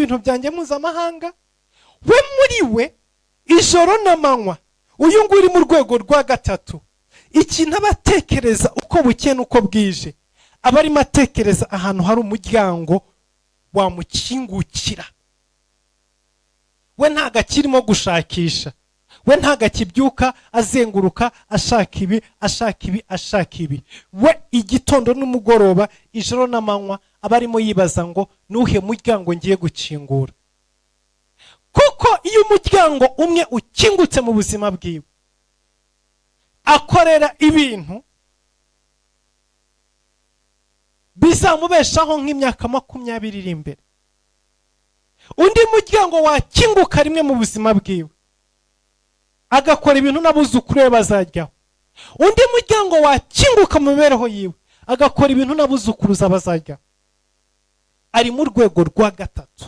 ibintu byanjye mpuzamahanga. We muri we ijoro n'amanywa, uyu nguyu uri mu rwego rwa gatatu, ikintu abatekereza uko bukeye n'uko bwije, aba arimo atekereza ahantu hari umuryango wamukingukira. We ntago akirimo gushakisha, we ntago akibyuka azenguruka ashaka ibi ashaka ibi ashaka ibi. We igitondo n'umugoroba ijoro n'amanywa aba arimo yibaza ngo nuhe muryango ngiye gukingura. Kuko iyo umuryango umwe ukingutse mu buzima bwiwe, akorera ibintu bizamubeshaho nk'imyaka 20 iri imbere. Undi muryango wakinguka rimwe mu buzima bwiwe, agakora ibintu n'abuzukuru be bazajyaho. Undi muryango wakinguka mu mibereho yiwe, agakora ibintu n'abuzukuruza bazajyaho. Ari mu rwego rwa gatatu.